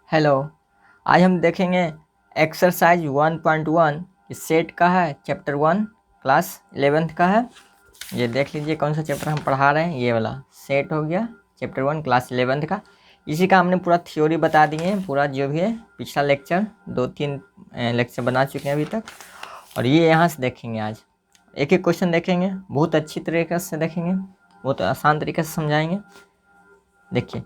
Hello. आज हम देखेंगे एक्सरसाइज 1.1। इस सेट का है, चैप्टर 1, क्लास 11th का है। ये देख लीजिए कौन सा चैप्टर हम पढ़ा रहे हैं। ये वाला सेट हो गया, चैप्टर 1 क्लास 11th का। इसी का हमने पूरा थ्योरी बता दिए हैं, पूरा जो भी है पिछला लेक्चर 2-3 लेक्चर बना चुके हैं अभी तक। और ये यहाँ से देखेंगे, आज एक एक क्वेश्चन देखेंगे, बहुत अच्छी तरीके से देखेंगे, बहुत आसान तरीके से समझाएंगे। देखिए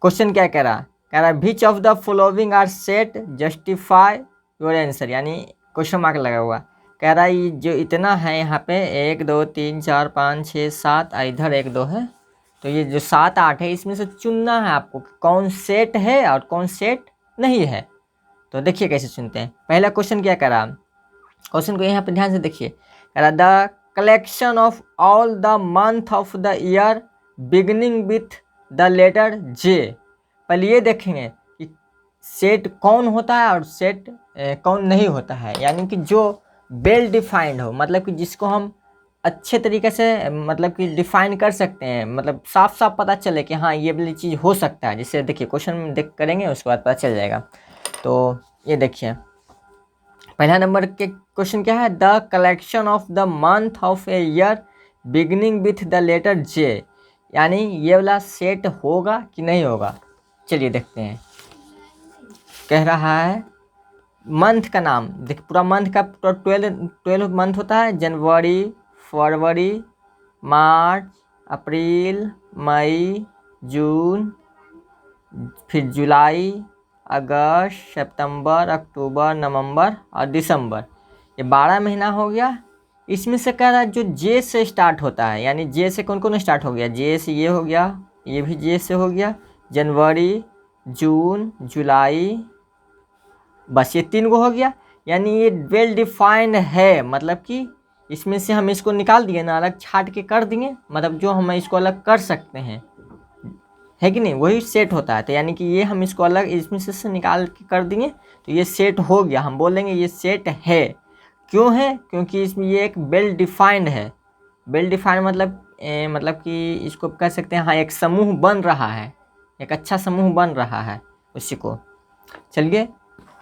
क्वेश्चन क्या कह रहा है which of the following are set justify your answer, यानी क्वेश्चन मार्क लगा हुआ। कह रहा है ये जो इतना है यहाँ पे 1 2 3 4 5 6 7, इधर 1 2 है, तो ये जो 7 8 है इसमें से चुनना है आपको कि कौन सेट है और कौन सेट नहीं है। तो देखिए कैसे चुनते हैं। पहला क्वेश्चन क्या कह रहा, क्वेश्चन को यहाँ पे ध्यान से देखिए। कह रहा the collection of all the month of the year beginning with the letter J. पहले ये देखेंगे कि सेट कौन होता है और सेट कौन नहीं होता है, यानी कि जो वेल डिफाइंड हो, मतलब कि जिसको हम अच्छे तरीके से मतलब कि डिफाइन कर सकते हैं, मतलब साफ साफ पता चले कि हाँ ये वाली चीज़ हो सकता है। जिससे देखिए क्वेश्चन में देख करेंगे उसके बाद पता चल जाएगा। तो ये देखिए पहला नंबर के क्वेश्चन क्या है, the collection of the month of a year beginning with the letter J, यानी ये वाला सेट होगा कि नहीं होगा। चलिए देखते हैं। कह रहा है मंथ का नाम देख, पूरा मंथ का पूरा 12 मंथ होता है। जनवरी, फरवरी, मार्च, अप्रैल, मई, जून, फिर जुलाई, अगस्त, सितंबर, अक्टूबर, नवंबर और दिसंबर। ये 12 महीना हो गया। इसमें से कह रहा है जो जे से स्टार्ट होता है, यानी जे से कौन कौन स्टार्ट हो गया, जे से ये हो गया, ये भी जे से हो गया, जनवरी, जून, जुलाई, बस ये 3 गो हो गया। यानी ये वेल डिफाइंड है, मतलब कि इसमें से हम इसको निकाल दिए ना, अलग छाट के कर दिए, मतलब जो हम इसको अलग कर सकते हैं, है कि नहीं, वही सेट होता है। तो यानी कि ये हम इसको अलग इसमें से निकाल के कर दिए तो ये सेट हो गया। हम बोलेंगे ये सेट है। क्यों है? क्योंकि इसमें ये एक वेल डिफाइंड है। वेल डिफाइंड मतलब कि इसको कह सकते हैं हाँ एक समूह बन रहा है, एक अच्छा समूह बन रहा है उसी को। चलिए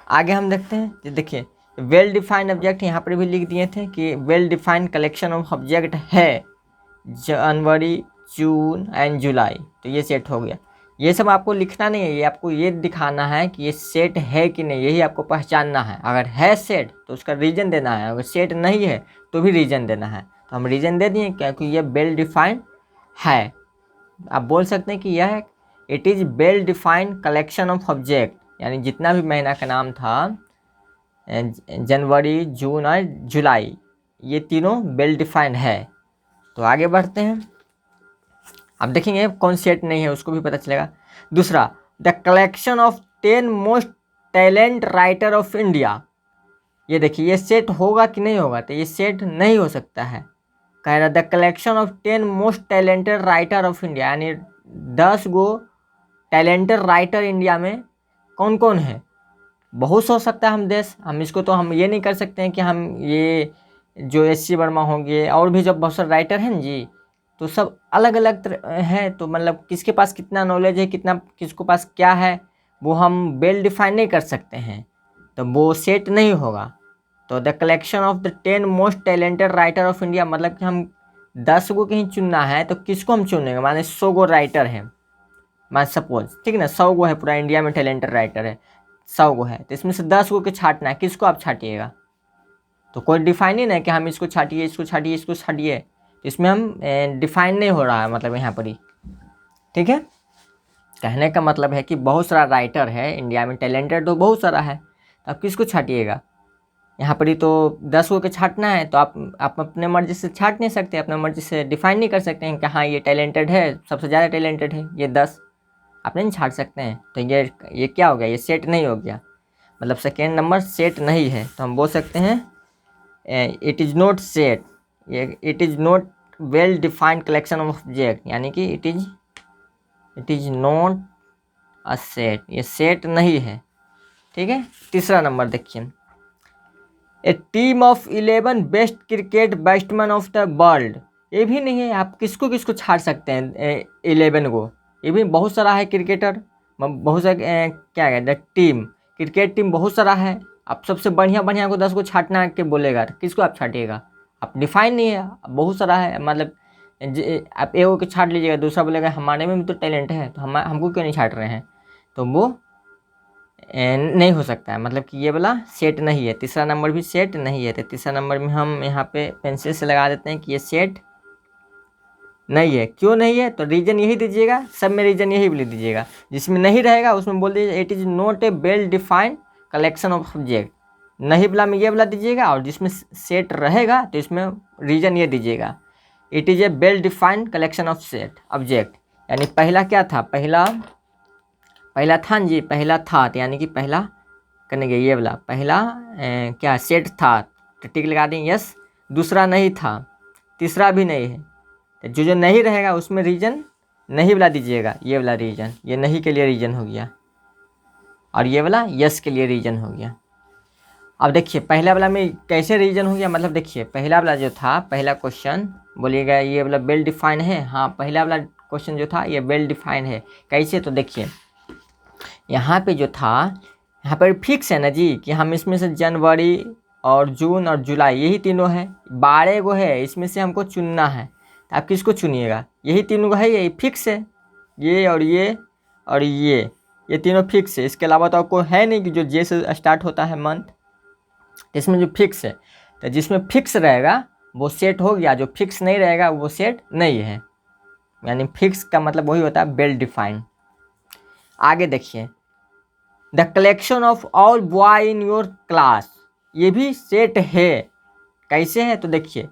आगे हम देखते हैं। तो देखिए वेल डिफाइंड ऑब्जेक्ट यहाँ पर भी लिख दिए थे कि well defined collection of object है जनवरी, जून एंड जुलाई। तो ये सेट हो गया। ये सब आपको लिखना नहीं है, ये आपको ये दिखाना है कि ये सेट है कि नहीं, यही आपको पहचानना है। अगर है सेट तो उसका रीजन देना है, अगर सेट नहीं है तो भी रीजन देना है। तो हम रीजन दे दिए क्योंकि ये वेल डिफाइंड है। आप बोल सकते हैं कि यह it is well defined collection of object, यानी जितना भी महीना का नाम था जनवरी, जून और जुलाई, ये तीनों वेल डिफाइंड है। तो आगे बढ़ते हैं। अब देखेंगे कौन सेट नहीं है उसको भी पता चलेगा। दूसरा, the collection of 10 most talent writer of India. ये देखिए ये सेट होगा कि नहीं होगा, तो ये सेट नहीं हो सकता है। कह रहा the collection of 10 most talented writer of India, यानी 10 गो टैलेंटेड राइटर इंडिया में कौन कौन है। बहुत से हो सकता है हम देश, हम इसको तो हम ये नहीं कर सकते हैं कि हम ये जो एस.सी. वर्मा होंगे और भी जब बहुत सारे राइटर हैं जी, तो सब अलग अलग हैं। तो मतलब किसके पास कितना नॉलेज है, कितना किसको पास क्या है, वो हम वेल डिफाइन नहीं कर सकते हैं, तो वो सेट नहीं होगा। तो the collection of the 10 most talented writer of India, मतलब कि हम 10 गो कहीं चुनना है तो किसको हम चुनेंगे, माने 100 गो राइटर हैं, मान सपोज, ठीक है ना, 100 गो है पूरा इंडिया में टैलेंटेड राइटर है, 100 गो है, तो इसमें से 10 गो के छाटना है। किसको आप छाटिएगा? तो कोई डिफाइन ही नहीं कि हम इसको छाटिए, इसको छाटिए, इसको छाटिए। तो इसमें हम डिफाइन नहीं हो रहा है, मतलब यहाँ पर ही, ठीक है। कहने का मतलब है कि बहुत सारा राइटर है इंडिया में, टैलेंटेड तो बहुत सारा है, तो आप किसको छाटिएगा? यहाँ पर ही तो 10 गो के छाटना है, तो आप अपने मर्जी से छाट नहीं सकते, अपने मर्जी से डिफाइन नहीं कर सकते हैं कि हाँ ये टैलेंटेड है, सबसे ज़्यादा टैलेंटेड है ये 10, आप नहीं छाट सकते हैं। तो ये क्या हो गया, ये सेट नहीं हो गया, मतलब सेकेंड नंबर सेट नहीं है। तो हम बोल सकते हैं it is not set, it is not well defined collection of object, यानी कि it is not a set, ये सेट नहीं है, ठीक है। तीसरा नंबर देखिए, a team of 11 best cricket batsman of the world. ये भी नहीं है, आप किसको किसको छाड़ सकते हैं 11 को, ये भी बहुत सारा है क्रिकेटर, बहुत सारे क्या कहते हैं टीम, क्रिकेट टीम बहुत सारा है। अब सबसे बढ़िया बढ़िया को 10 को छांटना के बोलेगा तो किसको आप छांटिएगा? आप डिफाइन नहीं है, अब बहुत सारा है। मतलब आप एगो को छांट लीजिएगा, दूसरा बोलेगा हमारे में भी तो टैलेंट है, तो हमको क्यों नहीं छांट रहे हैं? तो वो नहीं हो सकता है, मतलब कि ये वाला सेट नहीं है। तीसरा नंबर भी सेट नहीं है, तो तीसरा नंबर में हम यहाँ पे पेंसिल से लगा देते हैं कि ये सेट नहीं है। क्यों नहीं है? तो रीजन यही दीजिएगा, सब में रीजन यही लिख दीजिएगा। जिसमें नहीं रहेगा उसमें बोल दीजिए it is not a well defined collection of object. नहीं वाला में ये वाला दीजिएगा, और जिसमें सेट रहेगा तो इसमें रीजन ये दीजिएगा, it is a well defined collection of set object. यानी पहला क्या था? पहला था जी, पहला था, तो यानी कि पहला करने गए ये वाला पहला क्या सेट था, तो टिक लगा दें यस। दूसरा नहीं था, तीसरा भी नहीं है, तो जो नहीं रहेगा उसमें रीजन नहीं वाला दीजिएगा, ये वाला रीजन, ये नहीं के लिए रीजन हो गया, और ये वाला यस के लिए रीजन हो गया। अब देखिए पहला वाला में कैसे रीजन हो गया, मतलब देखिए पहला वाला जो था, पहला क्वेश्चन बोलिएगा ये वाला वेल डिफाइन है। हाँ, पहला वाला क्वेश्चन जो था ये वेल डिफाइन है। कैसे? तो देखिए यहाँ पे जो था, यहाँ पर फिक्स है ना जी कि हम इसमें से जनवरी और जून और जुलाई यही तीनों है, 12 गो है, इसमें से हमको चुनना है। तो आप किसको चुनिएगा? यही तीनों है, यही फिक्स है, ये और ये और ये तीनों फिक्स है। इसके अलावा तो कोई है नहीं कि जो जे से स्टार्ट होता है मंथ, तो इसमें जो फिक्स है, तो जिसमें फिक्स रहेगा वो सेट हो गया, जो फिक्स नहीं रहेगा वो सेट नहीं है। यानी फिक्स का मतलब वही होता है वेल डिफाइंड। आगे देखिए, the collection of all boy in your class, ये भी सेट है। कैसे है? तो देखिए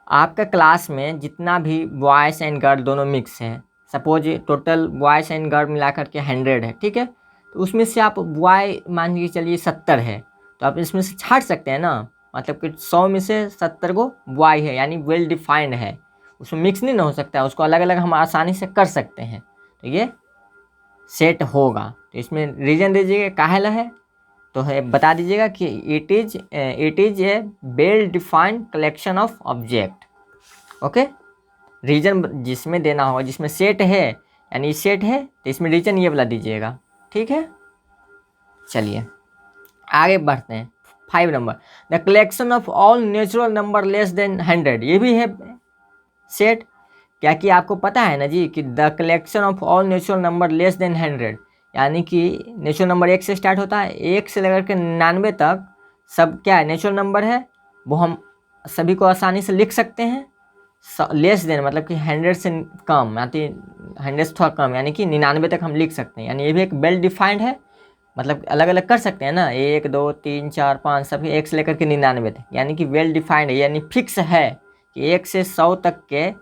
आपका क्लास में जितना भी बॉयज़ एंड गर्ल दोनों मिक्स हैं, suppose total boys and girl मिला करके 100 है, ठीक है, तो उसमें से आप बॉय मान के चलिए 70 है, तो आप इसमें से छाट सकते हैं ना, मतलब कि 100 में से 70 को बॉय है, यानी वेल डिफाइंड है, उसमें मिक्स नहीं ना हो सकता है, उसको अलग अलग हम आसानी से कर सकते हैं, तो ये सेट होगा। तो इसमें रीजन दीजिएगा काहेला है, तो है बता दीजिएगा कि it is a well defined collection of object. Okay, reason जिसमें देना होगा, जिसमें सेट है यानी सेट है, तो इसमें रीजन ये वाला दीजिएगा, ठीक है। चलिए आगे बढ़ते हैं। 5 number, the collection of all natural number less then 100, ये भी है सेट। क्या कि आपको पता है ना जी कि the collection of all natural number less then 100, यानी कि नेचुरल नंबर 1 से स्टार्ट होता है, 1 से लेकर के 99 तक सब क्या है नेचुरल नंबर है, वो हम सभी को आसानी से लिख सकते हैं। लेस देन मतलब कि 100 से कम, यानी 100 से थोड़ा कम, यानी कि 99 तक हम लिख सकते हैं, यानी ये भी एक वेल डिफाइंड है। मतलब अलग अलग कर सकते हैं ना, 1 2 3 4 5 सभी 1 से लेकर के 99 तक, यानी कि वेल डिफाइंड है, यानी फिक्स है कि 1 से 100 तक के,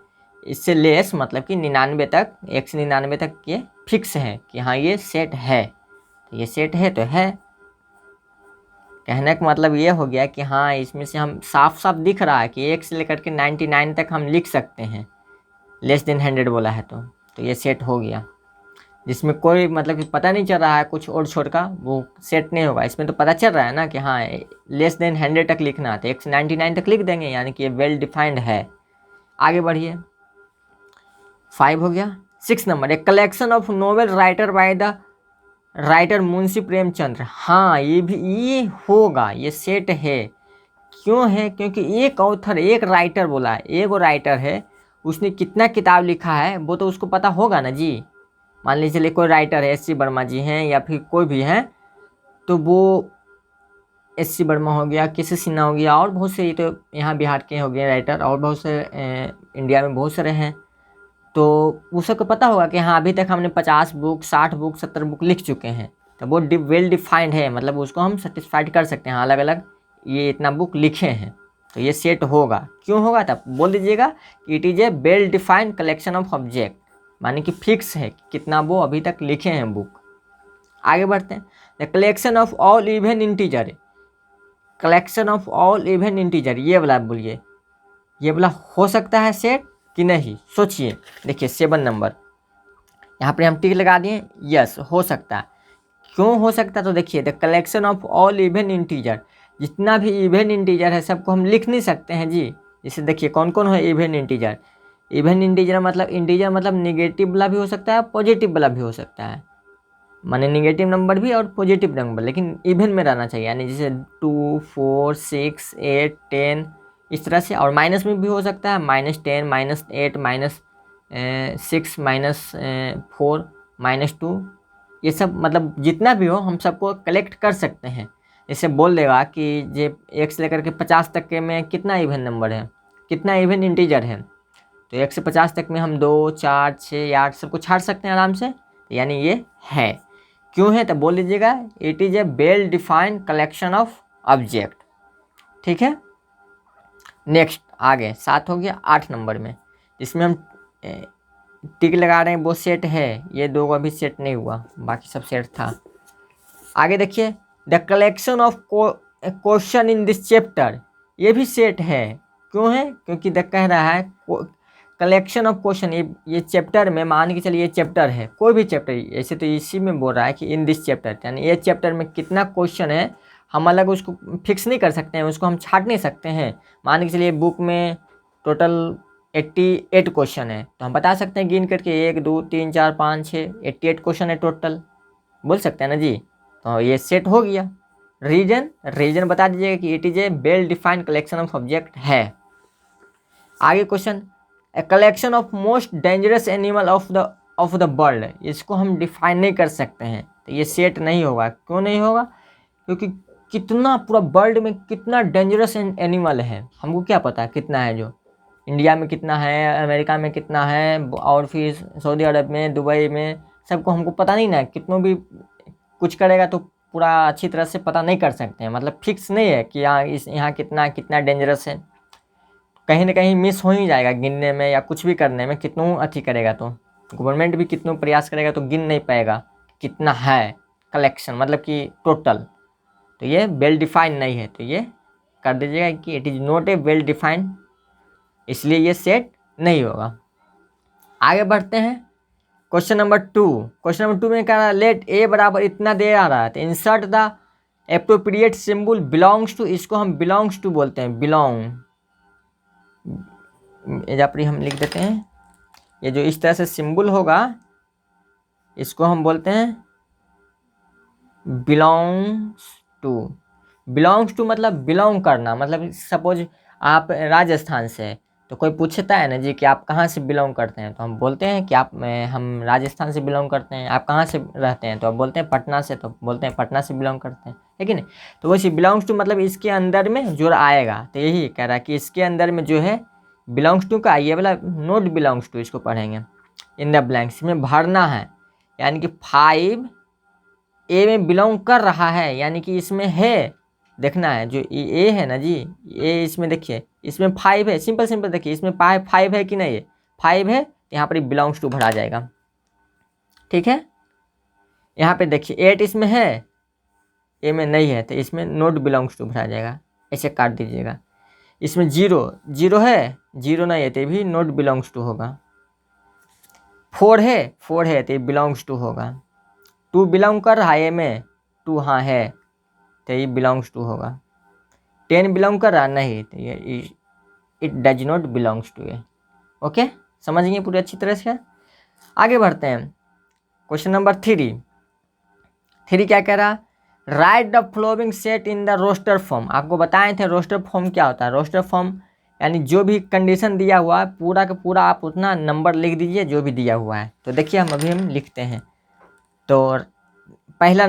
इससे लेस मतलब कि 99 तक, 1 से 99 तक ये फिक्स है कि हाँ ये सेट है। तो ये सेट है तो है, कहने का मतलब ये हो गया कि हाँ इसमें से हम साफ साफ दिख रहा है कि 1 से लेकर के 99 तक हम लिख सकते हैं, लेस देन 100 बोला है तो ये सेट हो गया। जिसमें कोई मतलब कि पता नहीं चल रहा है कुछ और छोड़ का, वो सेट नहीं होगा। इसमें तो पता चल रहा है ना कि हाँ लेस देन 100 तक लिखना है, तो 1 से 99 तक लिख देंगे, यानी कि ये वेल डिफाइंड है। आगे बढ़िए, 5 हो गया। 6 number, a collection of novel writer by the writer Munshi Premchandra. हाँ ये भी ये होगा, ये सेट है। क्यों है? क्योंकि एक ऑथर, एक राइटर बोला है, एक वो राइटर है, उसने कितना किताब लिखा है वो तो उसको पता होगा ना जी। मान लीजिए चलिए कोई राइटर है, एस.सी. वर्मा जी हैं या फिर कोई भी हैं, तो वो एस.सी. वर्मा हो गया, के.सी. सिन्हा हो गया, और बहुत से, ये तो यहाँ बिहार के हो गए राइटर, और बहुत से इंडिया में बहुत सारे हैं, तो वो सबको पता होगा कि हाँ अभी तक हमने 50 बुक 60 बुक 70 बुक लिख चुके हैं, तो वो वेल डिफाइंड है, मतलब उसको हम सेटिस्फाइड कर सकते हैं, हाँ अलग अलग ये इतना बुक लिखे हैं, तो ये सेट होगा। क्यों होगा? तब बोल दीजिएगा कि it is a well defined collection of object, माने कि फिक्स है कितना वो अभी तक लिखे हैं बुक। आगे बढ़ते हैं, the collection of all even integer, collection of all even integer, ये वाला बोलिए, ये वाला हो सकता है सेट कि नहीं, सोचिए। देखिए 7 नंबर, यहाँ पर हम टिक लगा दिए, यस हो सकता है। क्यों हो सकता है? तो देखिए the collection of all even integer, जितना भी इवन इंटीजर है सबको हम लिख नहीं सकते हैं जी। जैसे देखिए कौन कौन है इवन इंटीजर, इवन इंटीजर मतलब निगेटिव वाला भी हो सकता है, पॉजिटिव वाला भी हो सकता है, माने निगेटिव नंबर भी और पॉजिटिव नंबर, लेकिन इवन में रहना चाहिए, यानी जैसे 2, 4, 6, 8, 10 इस तरह से। और माइनस में भी हो सकता है, -10, -8, -6, -4, -2, ये सब मतलब जितना भी हो हम सबको कलेक्ट कर सकते हैं। जैसे बोल देगा कि ये 1 से लेकर के 50 तक के में कितना इवन नंबर है, कितना इवन इंटीजर है, तो 1 से 50 तक में हम 2, 4, 6 या 8 सबको छाड़ सकते हैं आराम से, यानी ये है। क्यों है तो बोल दीजिएगा, it is a well defined collection of object. ठीक है, नेक्स्ट आगे 7 हो गया। 8 नंबर में जिसमें हम टिक लगा रहे हैं वो सेट है, ये 2 अभी सेट नहीं हुआ, बाकी सब सेट था। आगे देखिए, the collection of question in this chapter, ये भी सेट है। क्यों है, क्योंकि कह रहा है कलेक्शन ऑफ क्वेश्चन, ये चैप्टर में मान के चलिए ये चैप्टर है, कोई भी चैप्टर, ऐसे तो इसी में बोल रहा है कि इन दिस चैप्टर, यानी ये चैप्टर में कितना क्वेश्चन है हम अलग उसको फिक्स नहीं कर सकते हैं, उसको हम छाट नहीं सकते हैं। मान के चलिए बुक में टोटल 88 क्वेश्चन है, तो हम बता सकते हैं गिन करके 1, 2, 3, 4, 5, 6, 88 क्वेश्चन है टोटल, बोल सकते हैं ना जी। तो ये सेट हो गया। रीजन बता दीजिएगा कि it is a well defined collection of object है। आगे question, a collection of most dangerous animal of the world, इसको हम डिफाइन नहीं कर सकते हैं, तो ये सेट नहीं होगा। क्यों नहीं होगा, क्योंकि कितना पूरा वर्ल्ड में कितना डेंजरस एनिमल है हमको क्या पता है कितना है, जो इंडिया में कितना है, अमेरिका में कितना है, और फिर सऊदी अरब में, दुबई में, सबको हमको पता नहीं ना। कितनों भी कुछ करेगा तो पूरा अच्छी तरह से पता नहीं कर सकते हैं, मतलब फिक्स नहीं है कि यहाँ कितना डेंजरस है। कहीं ना कहीं मिस हो ही जाएगा गिनने में या कुछ भी करने में, कितनों अच्छी करेगा तो गवर्नमेंट भी कितनों प्रयास करेगा तो गिन नहीं पाएगा कितना है कलेक्शन, मतलब कि टोटल। तो ये वेल डिफाइंड नहीं है, तो ये कर दीजिएगा कि it is not a well defined, इसलिए ये सेट नहीं होगा। आगे बढ़ते हैं, क्वेश्चन नंबर 2। क्वेश्चन नंबर 2 में कह रहा है लेट ए बराबर इतना दे आ रहा है, तो insert the appropriate symbol belongs to, इसको हम बिलोंग्स टू बोलते हैं, बिलोंग, एजापरी हम लिख देते हैं। ये जो इस तरह से सिंबल होगा इसको हम बोलते हैं बिलोंग्स टू। बिलोंग्स टू मतलब बिलोंग करना, मतलब सपोज आप राजस्थान से हैं, तो कोई पूछता है ना जी कि आप कहाँ से बिलोंग करते हैं, तो हम बोलते हैं कि हम राजस्थान से बिलोंग करते हैं। आप कहाँ से रहते हैं, तो आप बोलते हैं पटना से, तो बोलते हैं पटना से बिलोंग करते हैं, है कि नहीं। तो वैसे बिलोंग्स टू मतलब इसके अंदर में जो आएगा, तो यही कह रहा है कि इसके अंदर में जो है बिलोंग्स टू का, ये वाला नोट बिलोंग्स टू, इसको पढ़ेंगे इन द ब्लैंक्स में भरना है, यानी कि 5 ए में बिलोंग कर रहा है, यानी कि इसमें है, देखना है जो ए है ना जी, ए इसमें देखिए इसमें 5 है, सिंपल देखिए इसमें 5 है कि नहीं है, 5 है, तो यहाँ पर बिलोंग्स टू भरा जाएगा। ठीक है, यहाँ पे देखिए 8 इसमें है, ए में नहीं है, तो इसमें नोट बिलोंग्स टू भरा जाएगा, ऐसे काट दीजिएगा। इसमें 0 है, 0 नहीं है, तो भी नोट बिलोंग्स टू होगा। 4 है तो बिलोंग्स टू होगा। 2 बिलोंग कर रहा है ए में, 2 हाँ है, तो ये बिलोंग्स टू होगा। 10 बिलोंग कर रहा नहीं, तो ये it does not belongs to A. Okay, समझ गए पूरी अच्छी तरह से। आगे बढ़ते हैं, क्वेश्चन नंबर 3 क्या कह रहा, write the following set in the roster form. आपको बताए थे रोस्टर फॉर्म क्या होता है। रोस्टर फॉर्म यानी जो भी कंडीशन दिया हुआ है पूरा का पूरा आप उतना नंबर लिख दीजिए जो भी दिया हुआ है। तो देखिए हम लिखते हैं। तो पहला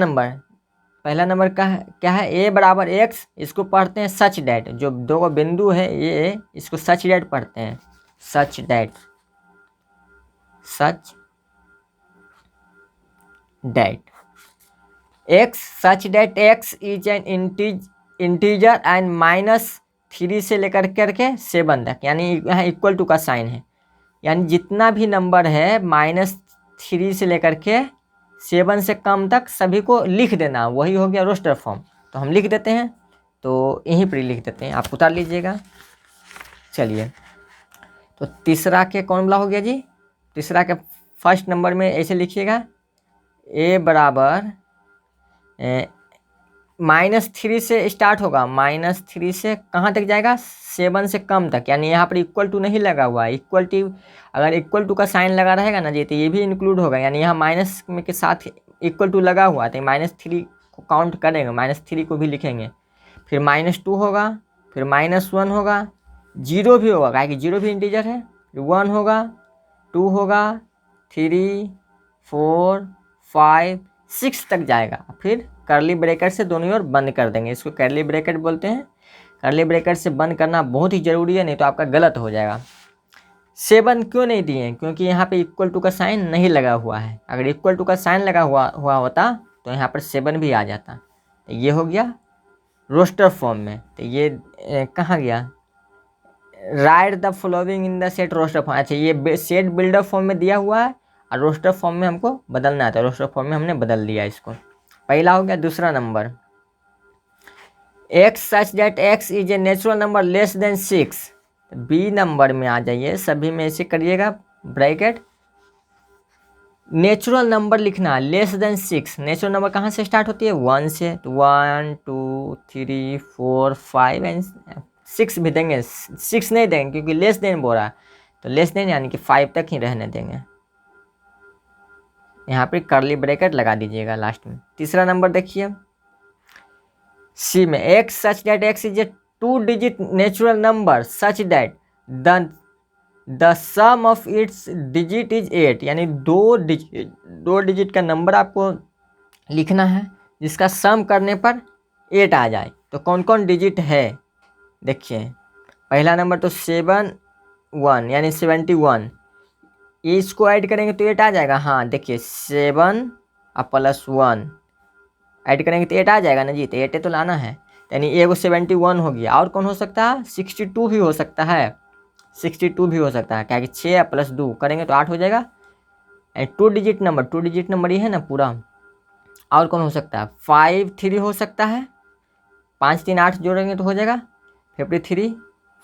नंबर का क्या है, ए बराबर एक्स, इसको पढ़ते हैं सच डैट, जो 2 बिंदु है ये, इसको सच डैट पढ़ते हैं, such that x, such that x is an integer and -3 से लेकर करके 7 तक, यानी यहाँ इक्वल टू का साइन है, यानी जितना भी नंबर है -3 से लेकर के 7 से कम तक सभी को लिख देना, वही हो गया रोस्टर फॉर्म। तो हम लिख देते हैं, तो यहीं पर लिख देते हैं, आप उतार लीजिएगा। चलिए, तो तीसरा के कौन वाला हो गया जी, तीसरा के फर्स्ट नंबर में ऐसे लिखिएगा, ए बराबर -3 से स्टार्ट होगा, -3 से कहाँ तक जाएगा, 7 से कम तक, यानी यहाँ पर इक्वल टू नहीं लगा हुआ है। अगर इक्वल टू का साइन लगा रहेगा ना जी, तो ये भी इंक्लूड होगा, यानी यहाँ माइनस में के साथ इक्वल टू लगा हुआ तो -3 को काउंट करेंगे, -3 को भी लिखेंगे, फिर -2 होगा, फिर -1 होगा, 0 भी होगा, क्या कि 0 भी इंटीजर है, 1 होगा, 2 होगा, 3, 4, 5, 6 तक जाएगा, फिर कर्ली ब्रैकेट से दोनों ओर बंद कर देंगे। इसको कर्ली ब्रैकेट बोलते हैं। कर्ली ब्रैकेट से बंद करना बहुत ही ज़रूरी है, नहीं तो आपका गलत हो जाएगा। 7 क्यों नहीं दिए? क्योंकि यहाँ पे इक्वल टू का साइन नहीं लगा हुआ है। अगर इक्वल टू का साइन लगा हुआ होता तो यहाँ पर 7 भी आ जाता। तो ये हो गया रोस्टर फॉर्म में। तो ये कहाँ गया? Write the following in the set roster form. अच्छा, ये सेट बिल्डर फॉर्म में दिया हुआ है और रोस्टर फॉर्म में हमको बदलना था। रोस्टर फॉर्म में हमने बदल दिया इसको। पहला हो गया। दूसरा नंबर, x such that x is a natural number less than 6। B number में आ जाइए, सभी में ऐसे करिएगा ब्रैकेट। नेचुरल नंबर लिखना लेस देन 6। नेचुरल नंबर कहाँ से स्टार्ट होती है? 1 से। तो 1 2 3 4 5 एंड 6 भी देंगे। 6 नहीं देंगे क्योंकि लेस देन बोल रहा है, तो लेस देन यानी कि 5 तक ही रहने देंगे। यहाँ पे कर्ली ब्रैकेट लगा दीजिएगा लास्ट में। तीसरा नंबर देखिए, सी में x such that x is a 2 digit natural number such that the sum of its digit is 8। यानी दो डिजिट का नंबर आपको लिखना है जिसका सम करने पर 8 आ जाए। तो कौन कौन डिजिट है देखिए। पहला नंबर तो 7 1 यानी 71। इसको ऐड करेंगे तो 8 आ जाएगा। हाँ देखिए 7 और +1 ऐड करेंगे तो 8 आ जाएगा ना जी। तो 8 तो लाना है, यानी एगो 71 हो गया। और कौन हो सकता है? 62 भी हो सकता है। 62 भी हो सकता है, क्या कि 6 + 2 करेंगे तो 8 हो जाएगा। 2 डिजिट नंबर ये है ना पूरा। और कौन हो सकता है? 5 3 हो सकता है। 5 3 8 जोड़ेंगे तो हो जाएगा 53।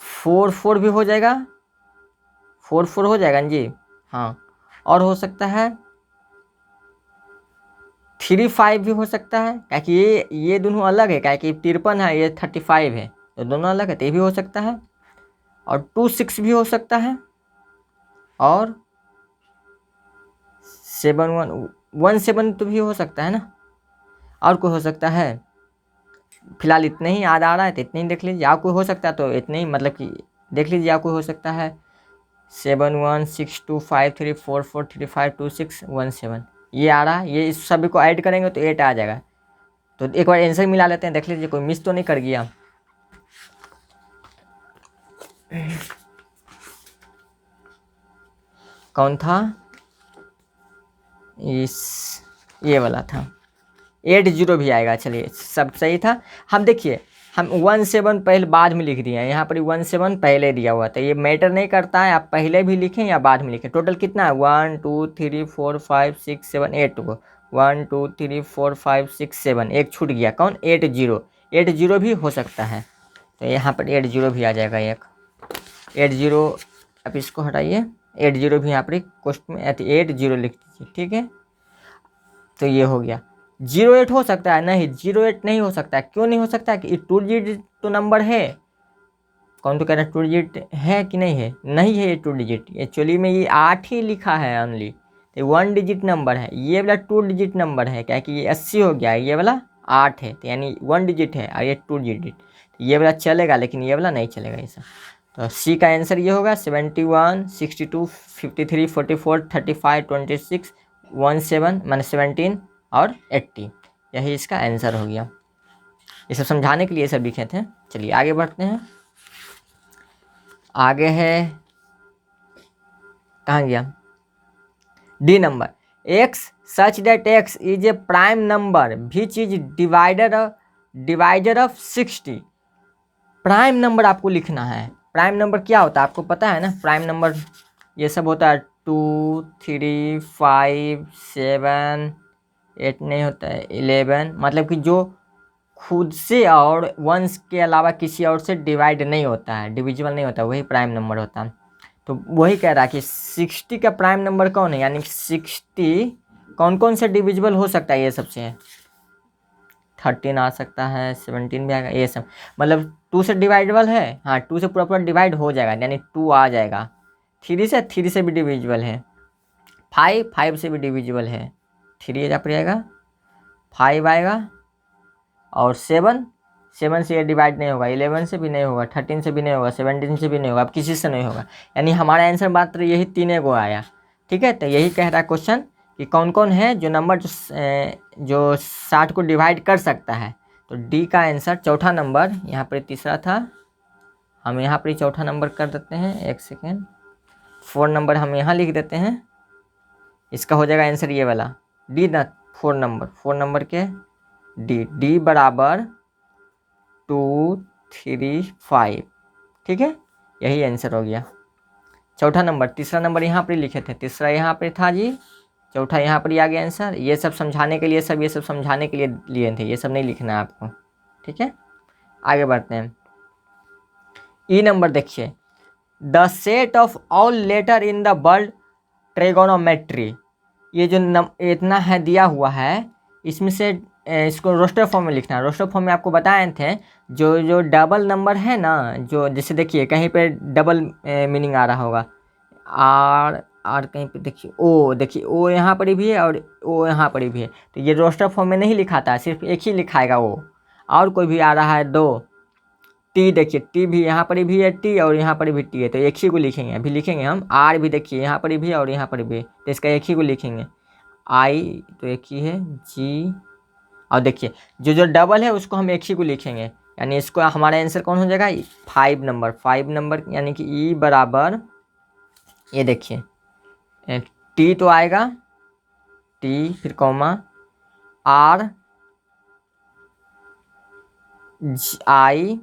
4 4 भी हो जाएगा। 4 4 हो जाएगा ना जी। हाँ, और हो सकता है 3 5 भी हो सकता है, क्या कि ये दोनों अलग है। क्या कि 53 है, ये 35 है, तो दोनों अलग है, तो ये भी हो सकता है। और 2 6 भी हो सकता है। और 7 1 7 तो भी हो सकता है ना। और कोई हो सकता है? फिलहाल इतने ही याद आ रहा है तो इतने ही देख लीजिए। और कोई हो सकता है तो इतने ही, मतलब कि देख लीजिए। और कोई हो सकता है 7 1 6 2 5 3 4 4 3 5 2 6 1 7, ये आ रहा है। ये इस सभी को ऐड करेंगे तो 8 आ जाएगा। तो एक बार आंसर मिला लेते हैं, देख लीजिए कोई मिस तो नहीं कर गया। कौन था? ये वाला था। 80 भी आएगा। चलिए सब सही था। हम देखिए, हम 17 पहले बाद में लिख दिए हैं। यहाँ पर 17 पहले दिया हुआ था। ये मैटर नहीं करता है आप पहले भी लिखें या बाद में लिखें। टोटल कितना है? 1 2 3 4 5 6 7 8 को 1 2 3 4 5 6 7, एक छूट गया। कौन? 80 भी हो सकता है। तो यहाँ पर 80 भी आ जाएगा। एक 80, अब इसको हटाइए। 80 भी यहाँ पर क्वेश्चन में 80 लिख दीजिए, ठीक है। तो ये हो गया। 08 हो सकता है? नहीं, 08 नहीं हो सकता है। क्यों नहीं हो सकता है? कि 2 डिजिट तो नंबर है। कौन तो कह रहा है 2 डिजिट है कि नहीं है? नहीं है ये 2 डिजिट। एक्चुअली में ये 8 ही लिखा है ओनली। तो 1 डिजिट नंबर है। ये वाला 2 डिजिट नंबर है, क्या कि ये 80 हो गया, ये वाला 8 है, तो यानी 1 डिजिट है और ये 2 डिजिट। ये वाला चलेगा लेकिन ये वाला नहीं चलेगा ऐसा। तो सी का आंसर ये होगा 71 62 53 44 35 26 17 माने 17 और 80। यही इसका आंसर हो गया। ये सब समझाने के लिए सब लिखे थे। चलिए आगे बढ़ते हैं। आगे है, कहाँ गया? D number, x such that x is A prime number which is divider of 60। Prime number आपको लिखना है। प्राइम नंबर क्या होता है आपको पता है ना? प्राइम नंबर ये सब होता है 2 3 5 7 8 नहीं होता है 11, मतलब कि जो खुद से और वंस के अलावा किसी और से डिवाइड नहीं होता है, डिविजिबल नहीं होता, वही प्राइम नंबर होता है। तो वही कह रहा है कि 60 का प्राइम नंबर कौन है, यानी 60 कौन कौन से डिविजिबल हो सकता है? ये सबसे 13 आ सकता है, 17 भी आएगा, ये सब मतलब 2 से डिवाइडेबल है। हाँ 2 से पूरा डिवाइड हो जाएगा, यानी 2 आ जाएगा। 3 से भी डिविजिबल है। 5 से भी डिविजिबल है। 3 यहाँ पर आएगा, 5 आएगा और 7 से ये डिवाइड नहीं होगा, 11 से भी नहीं होगा, 13 से भी नहीं होगा, 17 से भी नहीं होगा, अब किसी से नहीं होगा। यानी हमारा आंसर मात्र यही 3 गो आया। ठीक है, तो यही कह रहा है क्वेश्चन कि कौन कौन है जो नंबर जो 60 को डिवाइड कर सकता है। तो डी का आंसर चौथा नंबर, यहाँ पर तीसरा था, हम यहाँ पर चौथा नंबर कर देते हैं। एक सेकेंड, 4 नंबर हम यहाँ लिख देते हैं, इसका हो जाएगा आंसर ये वाला डी ना, 4 नंबर के डी बराबर 2 3 5। ठीक है, यही आंसर हो गया चौथा नंबर। तीसरा नंबर यहाँ पर लिखे थे, तीसरा यहाँ पर था जी, चौथा यहाँ पर आ गया आंसर। ये सब समझाने के लिए ये सब समझाने के लिए लिए थे, ये सब नहीं लिखना है आपको। ठीक है, आगे बढ़ते हैं। ई नंबर देखिए, the set of all letter in the word trigonometry. ये जो इतना है दिया हुआ है, इसमें से इसको रोस्टर फॉर्म में लिखना है। रोस्टर फॉर्म में आपको बताए थे जो डबल नंबर है ना, जो जैसे देखिए कहीं पे डबल मीनिंग आ रहा होगा, आर कहीं पे देखिए ओ, देखिए ओ यहाँ पर भी है और ओ यहाँ पर भी है, तो ये रोस्टर फॉर्म में नहीं लिखाता है, सिर्फ एक ही लिखाएगा ओ। और कोई भी आ रहा है 2, टी देखिए टी भी यहाँ पर भी है टी और यहाँ पर भी टी है, तो एक ही को लिखेंगे। अभी लिखेंगे हम आर भी, देखिए यहाँ पर भी है और यहाँ पर भी है, तो इसका एक ही को लिखेंगे। आई तो एक ही है, जी, और देखिए जो डबल है उसको हम एक ही को लिखेंगे। यानी इसको हमारा आंसर कौन हो जाएगा, 5 नंबर, यानी कि ई बराबर, ये देखिए टी तो आएगा, टी फिर comma R I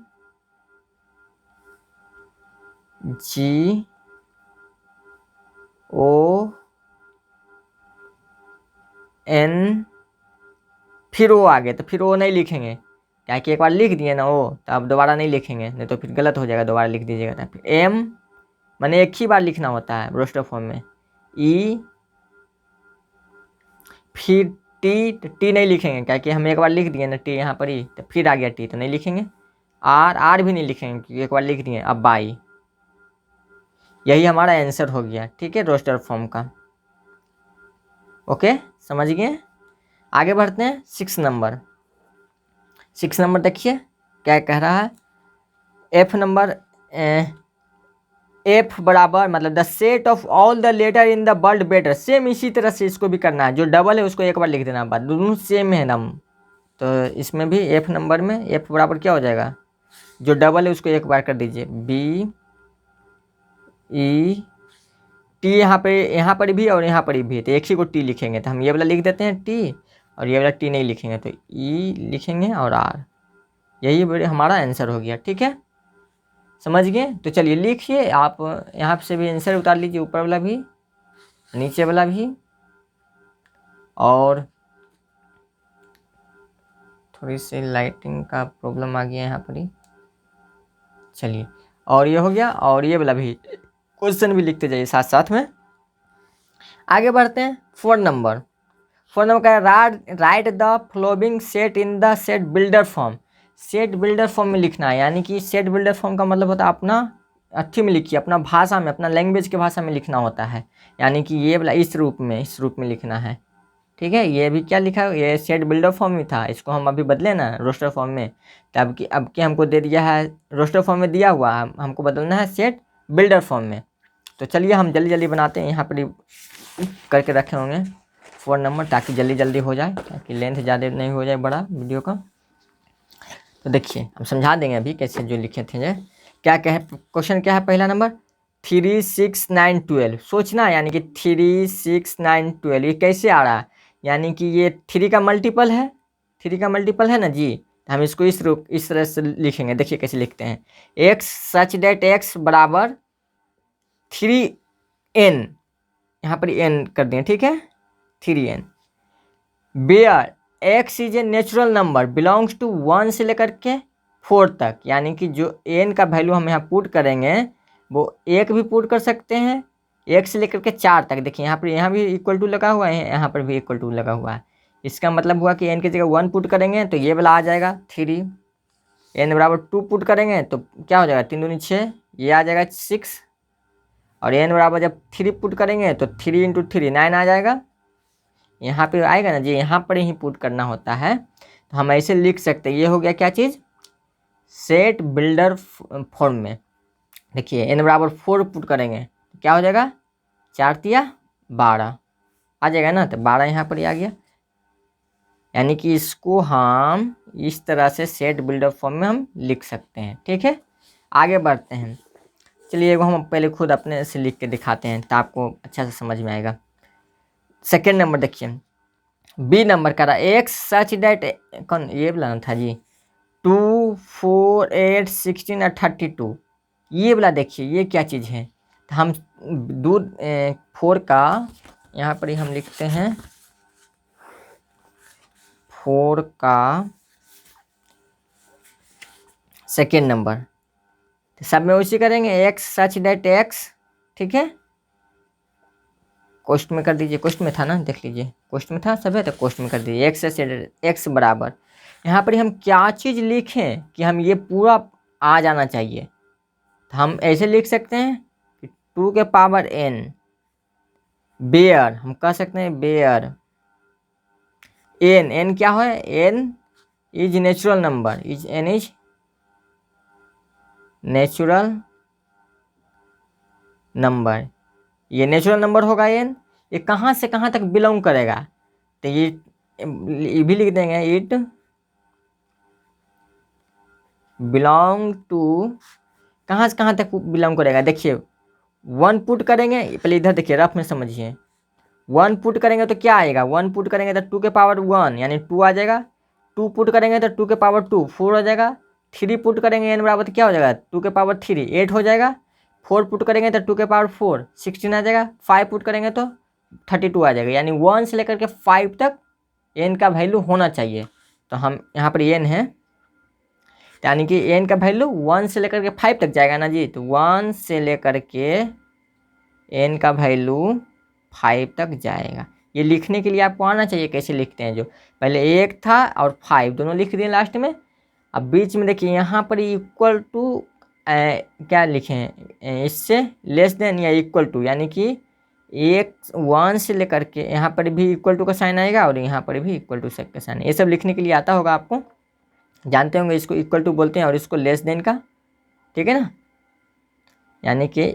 G O N, फिर ओ आ गया, तो फिर ओ नहीं लिखेंगे, क्या कि एक बार लिख दिए ना ओ, तो अब दोबारा नहीं लिखेंगे, नहीं तो फिर गलत हो जाएगा, दोबारा लिख दीजिएगा। तो फिर एम, मैंने एक ही बार लिखना होता है रोस्टर फॉर्म में। ई, फिर टी, तो टी नहीं लिखेंगे, क्या कि हम एक बार लिख दिए ना टी यहाँ पर ही, तो फिर आ गया टी, तो नहीं लिखेंगे। आर भी नहीं लिखेंगे क्योंकि एक बार लिख दिए। अब बाई, यही हमारा आंसर हो गया। ठीक है, रोस्टर फॉर्म का। ओके, समझ गए। आगे बढ़ते हैं 6 नंबर। 6 नंबर देखिए क्या कह रहा है, एफ नंबर, एफ बराबर मतलब the set of all the letter in the word better. Same इसी तरह से इसको भी करना है, जो डबल है उसको एक बार लिख देना, बाद दोनों सेम है नम। तो इसमें भी एफ नंबर में एफ बराबर क्या हो जाएगा, जो डबल है उसको एक बार कर दीजिए, बी ई टी, यहाँ पर भी और यहाँ पर भी है, तो एक ही को टी लिखेंगे, तो हम ये वाला लिख देते हैं टी, और ये वाला टी नहीं लिखेंगे, तो ई लिखेंगे और आर, यही हमारा आंसर हो गया। ठीक है, समझ गए। तो चलिए लिखिए, आप यहाँ से भी आंसर उतार लीजिए, ऊपर वाला भी नीचे वाला भी, और थोड़ी सी लाइटिंग का प्रॉब्लम आ गया यहाँ पर ही। चलिए, और ये हो गया, और ये वाला भी क्वेश्चन भी लिखते जाइए साथ साथ में। आगे बढ़ते हैं 4 नंबर। 4 नंबर का right the following set in the set builder form. Set builder form में लिखना है, यानी कि सेट बिल्डर फॉर्म का मतलब होता है अपना अच्छी में लिखिए, अपना भाषा में, अपना लैंग्वेज के भाषा में लिखना होता है, यानी कि ये वाला इस रूप में लिखना है। ठीक है, ये भी क्या लिखा है, ये सेट बिल्डर फॉर्म में था, इसको हम अभी बदले ना रोस्टर फॉर्म में, तो अब की हमको दे दिया है, रोस्टर फॉर्म में दिया हुआ है, हमको बदलना है सेट बिल्डर फॉर्म में। तो चलिए हम जल्दी जल्दी बनाते हैं, यहाँ पर करके रखे होंगे 4 नंबर, ताकि जल्दी जल्दी हो जाए, ताकि लेंथ ज़्यादा नहीं हो जाए बड़ा वीडियो का। तो देखिए हम समझा देंगे अभी कैसे जो लिखे थे। जो क्या कहे क्वेश्चन, क्या है पहला नंबर, 3 6 9 12 सोचना, यानी कि 3 6 9 12 ये कैसे आ रहा है, यानी कि ये 3 का मल्टीपल है, 3 का मल्टीपल है ना जी, तो हम इसको इस तरह से लिखेंगे। देखिए कैसे लिखते हैं, एक्स सच डेट एक्स बराबर 3n, यहाँ पर n कर दें, ठीक है 3n, where x is a natural number belongs to 1 से लेकर के 4 तक, यानी कि जो n का वैल्यू हम यहाँ पुट करेंगे वो 1 भी पुट कर सकते हैं, 1 से लेकर के 4 तक। देखिए यहाँ भी इक्वल टू लगा हुआ है, यहाँ पर भी इक्वल टू लगा हुआ है, इसका मतलब हुआ कि n की जगह 1 पुट करेंगे तो ये वाला आ जाएगा 3, n बराबर 2 पुट करेंगे तो क्या हो जाएगा 3 दूनी 6, ये आ जाएगा 6, और n बराबर जब 3 पुट करेंगे तो 3 × 3 9 आ जाएगा, यहाँ पे आएगा ना जी, यहाँ पर ही पुट करना होता है। तो हम ऐसे लिख सकते हैं, ये हो गया क्या चीज़, सेट बिल्डर फॉर्म में। देखिए n बराबर 4 पुट करेंगे तो क्या हो जाएगा, 4 तिया 12 आ जाएगा ना, तो 12 यहाँ पर ही आ गया। यानी कि इसको हम इस तरह से सेट बिल्डर फॉर्म में हम लिख सकते हैं। ठीक है, आगे बढ़ते हैं। चलिए एगो हम पहले खुद अपने से लिख के दिखाते हैं तो आपको अच्छा से समझ में आएगा। सेकेंड नंबर देखिए, बी नंबर का रहा एक्स सच दैट, कौन ये वाला था जी, 2 4 8 16 और 32, ये वाला देखिए ये क्या चीज़ है। तो हम दूध 4 का यहाँ पर ही हम लिखते हैं, 4 का सेकेंड नंबर, तो सब में उसी करेंगे, एक्स सच दैट एक्स। ठीक है, कोष्ट में कर दीजिए, कोष्ट में था ना, देख लीजिए कोष्ट में था सब है, तो कोष्ट में कर दीजिए एक्स सच एक्स बराबर। यहाँ पर हम क्या चीज़ लिखें कि हम ये पूरा आ जाना चाहिए, तो हम ऐसे लिख सकते हैं कि 2 के पावर n बेयर, हम कह सकते हैं बेयर n क्या है, n is natural number, n is natural number. ये नेचुरल नंबर होगा n, ये कहाँ से कहाँ तक बिलोंग करेगा, तो ये भी लिख देंगे, इट बिलोंग टू, कहाँ से कहाँ तक बिलोंग करेगा। देखिए 1 पुट करेंगे, पहले इधर देखिए रफ में समझिए, 1 पुट करेंगे तो क्या आएगा, 1 पुट करेंगे तो 2 के पावर 1 यानी 2 आ जाएगा, 2 पुट करेंगे तो 2 के पावर 2 4 हो जाएगा, 3 पुट करेंगे n बराबर तो क्या हो जाएगा, 2 के पावर 3 8 हो जाएगा, 4 पुट करेंगे तो 2 के पावर 4 16 आ जाएगा, 5 पुट करेंगे तो 32 आ जाएगा। यानी 1 से लेकर के 5 तक n का वैल्यू होना चाहिए। तो हम यहाँ पर n है, यानी कि n का वैल्यू 1 से लेकर के 5 तक जाएगा ना जी, तो 1 से लेकर के n का वैल्यू 5 तक जाएगा। ये लिखने के लिए आपको आना चाहिए कैसे लिखते हैं, जो पहले 1 था और 5 दोनों लिख दिए लास्ट में। अब बीच में देखिए यहाँ पर इक्वल टू क्या लिखें, इससे लेस देन या इक्वल टू, यानी कि 1 से लेकर के यहाँ पर भी इक्वल टू का साइन आएगा और यहाँ पर भी इक्वल टू का साइन, ये सब लिखने के लिए आता होगा आपको, जानते होंगे इसको इक्वल टू बोलते हैं और इसको लेस देन का। ठीक है ना, यानी कि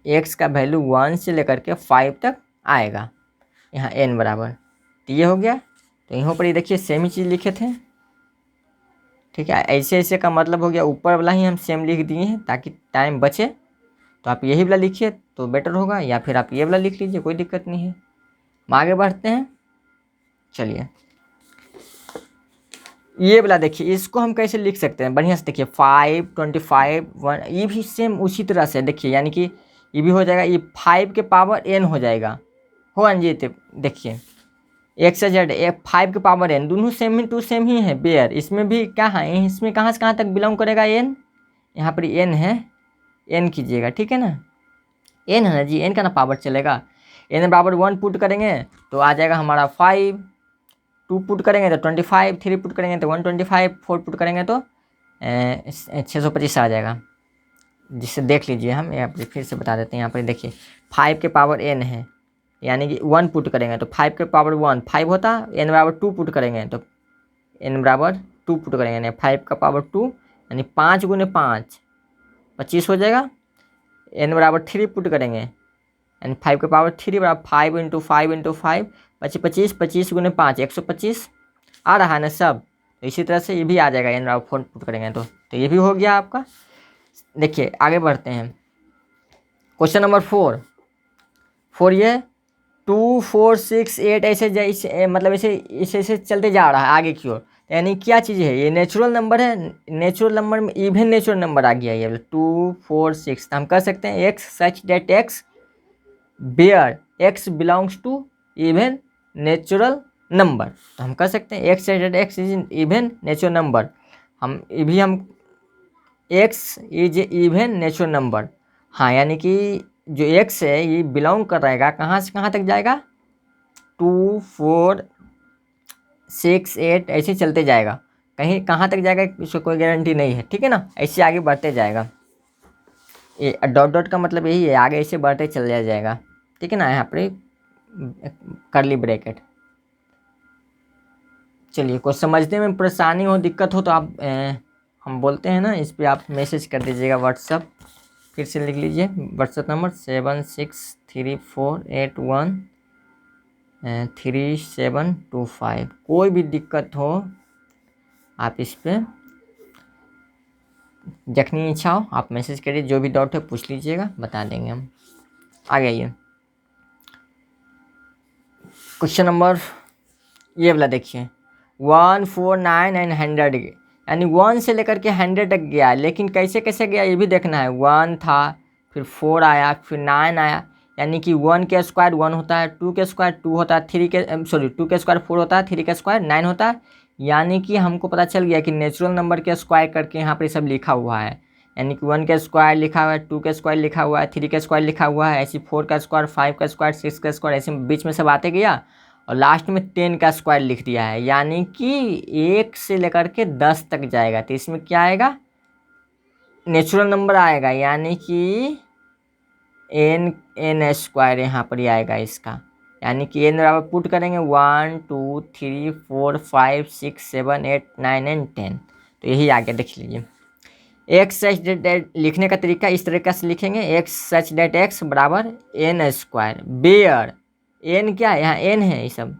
x का वैल्यू 1 से लेकर के 5 तक आएगा, यहाँ n बराबर, तो ये हो गया। तो यहाँ पर ये देखिए सेम ही चीज़ लिखे थे। ठीक है, ऐसे ऐसे का मतलब हो गया ऊपर वाला ही हम सेम लिख दिए हैं ताकि टाइम बचे, तो आप यही वाला लिखिए तो बेटर होगा, या फिर आप ये वाला लिख लीजिए, कोई दिक्कत नहीं है। हम आगे बढ़ते हैं। चलिए ये वाला देखिए, इसको हम कैसे लिख सकते हैं बढ़िया से, देखिए 5 25 1, ये भी सेम उसी तरह से देखिए, यानी कि ये भी हो जाएगा, ये 5 के पावर n हो जाएगा, हो अंजित देखिए एक्स से जेड 5 के पावर n, दोनों सेम ही टू सेम ही है बेयर, इसमें भी क्या है, इसमें कहाँ से कहाँ तक बिलोंग करेगा n, यहाँ पर n है, n कीजिएगा। ठीक है ना, n है ना जी, n का ना पावर चलेगा, n बराबर 1 पुट करेंगे तो आ जाएगा हमारा 5, 2 पुट करेंगे तो 25, 3 पुट करेंगे तो 125, 4 पुट करेंगे तो 625 आ जाएगा। जिससे देख लीजिए, हम यहाँ पर फिर से बता देते हैं, यहाँ पर देखिए 5 के पावर n है, यानी कि 1 पुट करेंगे तो 5 के पावर 1 5 होता, n बराबर 2 पुट करेंगे तो n बराबर 2 पुट करेंगे, यानी 5 का पावर 2 यानी 5 गुने 5 25 हो जाएगा, n बराबर 3 पुट करेंगे यानी 5 के पावर 3 बराबर 5 इंटू 5 इंटू 5 25 25 गुने 5 125 आ रहा है ना सब। तो इसी तरह से ये भी आ जाएगा, n बराबर 4 पुट करेंगे तो ये भी हो गया आपका। देखिए आगे बढ़ते हैं, क्वेश्चन नंबर 4 ये 2 4 6 8 ऐसे मतलब ऐसे चलते जा रहा है आगे की ओर, यानी क्या चीज़ है, ये नेचुरल नंबर है, नेचुरल नंबर में इवन नेचुरल नंबर आ गया ये 2 4 6, तो हम कह सकते हैं x such that x where x belongs to even natural number, तो हम कह सकते हैं x such that x is even natural number, हम x is even natural number. हाँ, यानी कि जो एक्स है ये बिलोंग कर रहेगा कहाँ से कहाँ तक जाएगा, 2 4 6 8 ऐसे चलते जाएगा, कहीं कहाँ तक जाएगा इसको कोई गारंटी नहीं है। ठीक है ना, ऐसे आगे बढ़ते जाएगा, ये डॉट डॉट का मतलब यही है, आगे ऐसे बढ़ते चल जाएगा। ठीक है ना, यहाँ पर करली ब्रैकेट। चलिए, कुछ समझने में परेशानी हो, दिक्कत हो तो आप हम बोलते हैं ना, इस पर आप मैसेज कर दीजिएगा व्हाट्सअप। फिर से लिख लीजिए व्हाट्सअप नंबर 7634813725। कोई भी दिक्कत हो आप इस पर जखनी इच्छा हो आप मैसेज करिए, जो भी डाउट है पूछ लीजिएगा, बता देंगे हम। आगे आइए, क्वेश्चन नंबर ये वाला देखिए, 149 एंड 100, यानी 1 से लेकर के 100 तक गया, लेकिन कैसे कैसे गया ये भी देखना है। 1 था, फिर 4 आया, फिर 9 आया, यानी कि 1 के स्क्वायर 1 होता है, 2 के स्क्वायर 2 होता है, 2 के स्क्वायर 4 होता है, 3 के स्क्वायर 9 होता है। यानी कि हमको पता चल गया कि नेचुरल नंबर के स्क्वायर करके यहाँ पर सब लिखा हुआ है, यानी कि 1 के स्क्वायर लिखा हुआ है, 2 के स्क्वायर लिखा हुआ है, 3 के स्क्वायर लिखा हुआ है, ऐसे 4 का स्क्वायर, 5 का स्क्वायर, 6 का स्क्वायर, ऐसे बीच में सब आते गया और लास्ट में 10 का स्क्वायर लिख दिया है। यानी कि 1 से लेकर के 10 तक जाएगा, तो इसमें क्या आएगा, नेचुरल नंबर आएगा, यानी कि एन स्क्वायर यहाँ पर ही आएगा इसका। यानी कि एन बराबर पुट करेंगे 1 2 3 4 5 6 7 8 9 एंड 10, तो यही आ गया, देख लीजिए। एक्स सच डेट लिखने का तरीका इस तरीके से लिखेंगे, एक्स सच डेट एक्स बराबर एन स्क्वायर, बेयर एन क्या है, यहाँ एन है, ये सब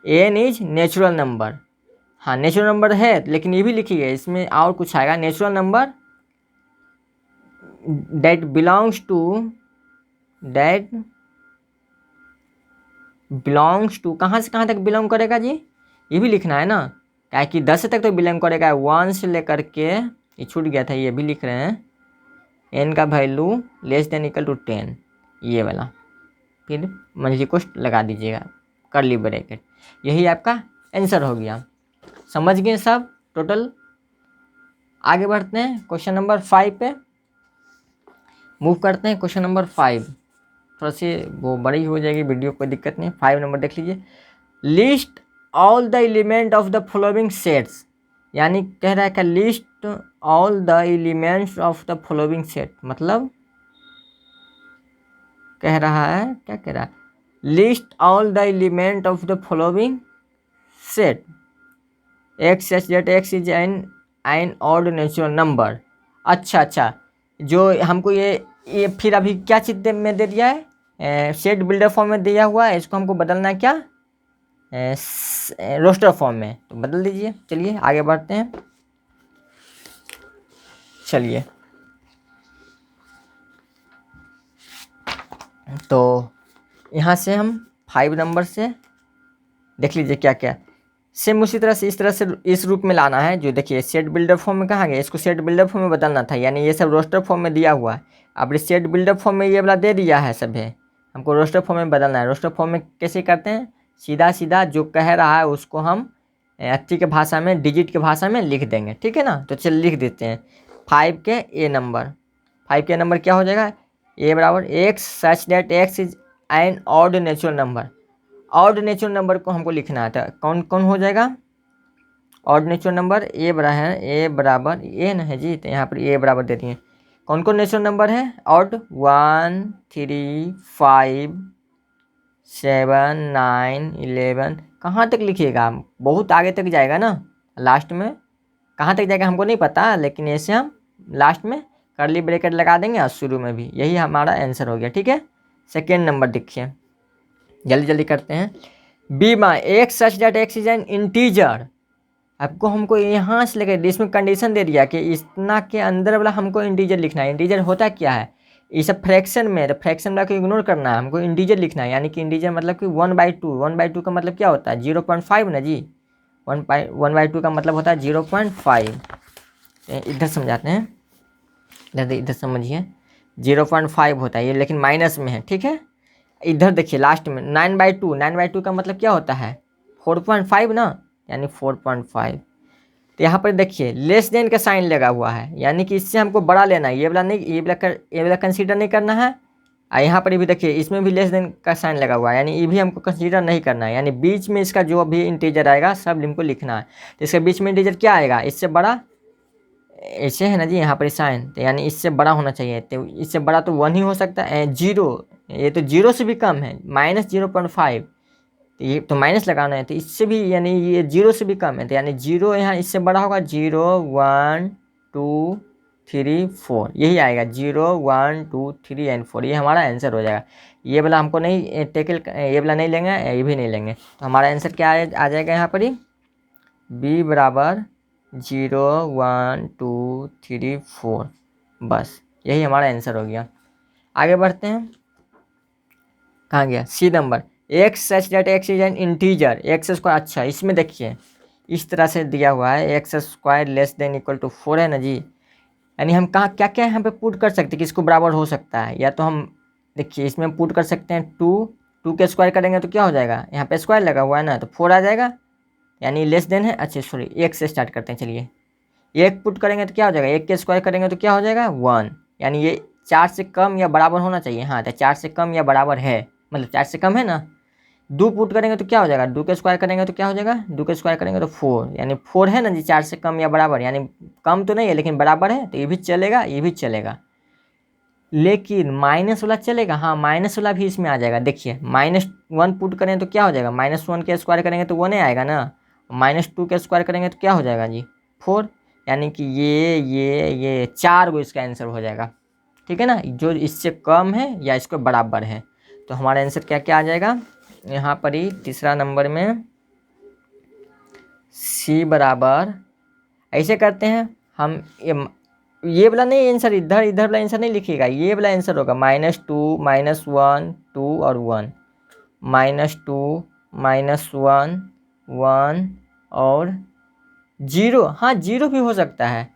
एन इज नेचुरल नंबर। हाँ नेचुरल नंबर है, लेकिन ये भी लिखिए, इसमें और कुछ आएगा, natural number that belongs to कहाँ से कहाँ तक बिलोंग करेगा जी, ये भी लिखना है ना, क्या कि 10 तक तो बिलोंग करेगा, 1 से लेकर के, ये छूट गया था, ये भी लिख रहे हैं, एन का value less than equal to 10, ये वाला, फिर मंझली कोष्ठ लगा दीजिएगा, कर्ली ब्रैकेट, यही आपका आंसर हो गया। समझ गए सब टोटल। आगे बढ़ते हैं क्वेश्चन नंबर 5 पे मूव करते हैं। क्वेश्चन नंबर 5 थोड़ा सी वो बड़ी हो जाएगी वीडियो, कोई दिक्कत नहीं। 5 नंबर देख लीजिए, list all the element of the following sets, यानी कह रहा है कि list all the elements of the following set, मतलब कह रहा है, क्या कह रहा है, list all the element of the following set, x such that x is N odd natural number. अच्छा, जो हमको ये फिर अभी क्या चीज में दे दिया है, सेट बिल्डर फॉर्म में दिया हुआ है, इसको हमको बदलना है क्या, रोस्टर फॉर्म में, तो बदल दीजिए। चलिए आगे बढ़ते हैं। चलिए तो यहाँ से हम 5 नंबर से देख लीजिए क्या क्या, सेम उसी तरह से इस रूप में लाना है। जो देखिए सेट बिल्डर फॉर्म में कहाँ गया, इसको सेट बिल्डर फॉर्म में बदलना था, यानी ये सब रोस्टर फॉर्म में दिया हुआ है, अब सेट बिल्डर फॉर्म में ये वाला दे दिया है सब है, हमको रोस्टर फॉर्म में बदलना है। रोस्टर फॉर्म में कैसे करते हैं, सीधा जो कह रहा है उसको हम अच्छी के भाषा में, डिजिट के भाषा में लिख देंगे, ठीक है ना। तो चलिए लिख देते हैं 5 के ए नंबर। 5 के नंबर क्या हो जाएगा, ए बराबर x such that x is N odd natural number. Odd natural number को हमको लिखना है, तो कौन कौन हो जाएगा ऑड नेचुरल नंबर, ए बराबर ए न है जी, तो यहाँ पर ए बराबर दे दिए। कौन कौन नेचुरल नंबर है ऑड, 1 3 5 7 9 11, कहाँ तक लिखिएगा, बहुत आगे तक जाएगा ना, लास्ट में कहाँ तक जाएगा हमको नहीं पता, लेकिन ऐसे हम लास्ट में कर्ली ब्रैकेट लगा देंगे और शुरू में भी, यही हमारा आंसर हो गया, ठीक है। सेकेंड नंबर देखिए, जल्दी करते हैं। Be my x such that x is an integer, आपको हमको यहाँ से लेकर इसमें कंडीशन दे दिया कि इतना के अंदर वाला हमको इंटीजर लिखना है। इंटीजर होता क्या है, ये सब फ्रैक्शन में, तो फ्रैक्शन वाला को इग्नोर करना है, हमको इंटीजर लिखना है। यानी कि इंटीजर मतलब कि 1/2, 1/2 का मतलब क्या होता है 0.5 ना जी, 1/2 का मतलब होता है 0.5। इधर समझाते हैं, इधर समझिए, 0.5 होता है ये, लेकिन माइनस में है, ठीक है। इधर देखिए लास्ट में 9/2 का मतलब क्या होता है 4.5 ना, यानी 4.5। तो यहाँ पर देखिए लेस देन का साइन लगा हुआ है, यानी कि इससे हमको बड़ा लेना है, ये वाला नहीं, ये वाला कंसीडर नहीं करना है। और यहाँ पर भी देखिए इसमें भी लेस देन का साइन लगा हुआ है, यानी ये भी हमको कंसीडर नहीं करना है। यानी बीच में इसका जो भी इंटीजर आएगा सब हमको लिखना है। तो इसके बीच में इंटीजर क्या आएगा, इससे बड़ा, ऐसे है ना जी यहाँ पर साइन, तो यानी इससे बड़ा होना चाहिए। तो इससे बड़ा तो 1 ही हो सकता है, 0, ये तो 0 से भी कम है, -0.5, तो ये तो माइनस लगाना है, तो इससे भी यानी ये 0 से भी कम है, तो यानी 0 यहाँ इससे बड़ा होगा, 0 1 2 3 4 यही आएगा, 0 1 2 3 एंड 4 ये हमारा आंसर हो जाएगा। ये वाला हमको नहीं टेकल, ये वाला नहीं लेंगे, ये भी नहीं लेंगे, तो हमारा आंसर क्या आ जाएगा यहाँ पर ही, बी बराबर 0 1 2 3 4, बस यही हमारा आंसर हो गया। आगे बढ़ते हैं, कहाँ गया, C number, X such that x is an integer X square. अच्छा इसमें देखिए इस तरह से दिया हुआ है, X square less than equal to 4 है ना जी, यानी हम कहाँ क्या क्या यहाँ पे पुट कर सकते हैं कि इसको बराबर हो सकता है, या तो हम देखिए इसमें हम पुट कर सकते हैं 2 के स्क्वायर करेंगे तो क्या हो जाएगा, यहाँ पे स्क्वायर लगा हुआ है ना तो 4 आ जाएगा, यानी लेस देन है, अच्छा सॉरी एक से स्टार्ट करते हैं, चलिए एक पुट करेंगे तो क्या हो जाएगा, एक के स्क्वायर करेंगे तो क्या हो जाएगा 1, यानी ये 4 से कम या बराबर होना चाहिए, हाँ तो 4 से कम या बराबर है, मतलब 4 से कम है ना। 2 पुट करेंगे तो क्या हो जाएगा, 2 के स्क्वायर करेंगे तो क्या हो जाएगा, 2 के स्क्वायर करेंगे तो 4, यानी 4 है ना जी, 4 से कम या बराबर, यानी कम तो नहीं है लेकिन बराबर है, तो ये भी चलेगा ये भी चलेगा, लेकिन माइनस वाला चलेगा, हाँ माइनस वाला भी इसमें आ जाएगा। देखिए -1 पुट करें तो क्या हो जाएगा, -1 के स्क्वायर करेंगे तो 1 ही आएगा ना, -2 के स्क्वायर करेंगे तो क्या हो जाएगा जी 4, यानी कि ये 4 गो इसका आंसर हो जाएगा, ठीक है ना, जो इससे कम है या इसको बराबर है। तो हमारा आंसर क्या क्या आ जाएगा यहाँ पर ही तीसरा नंबर में, सी बराबर, ऐसे करते हैं हम, ये वाला नहीं आंसर, इधर इधर वाला आंसर नहीं लिखिएगा, ये वाला आंसर होगा -2 -1 2 और 1, -2 -1 1 और 0, हाँ 0 भी हो सकता है,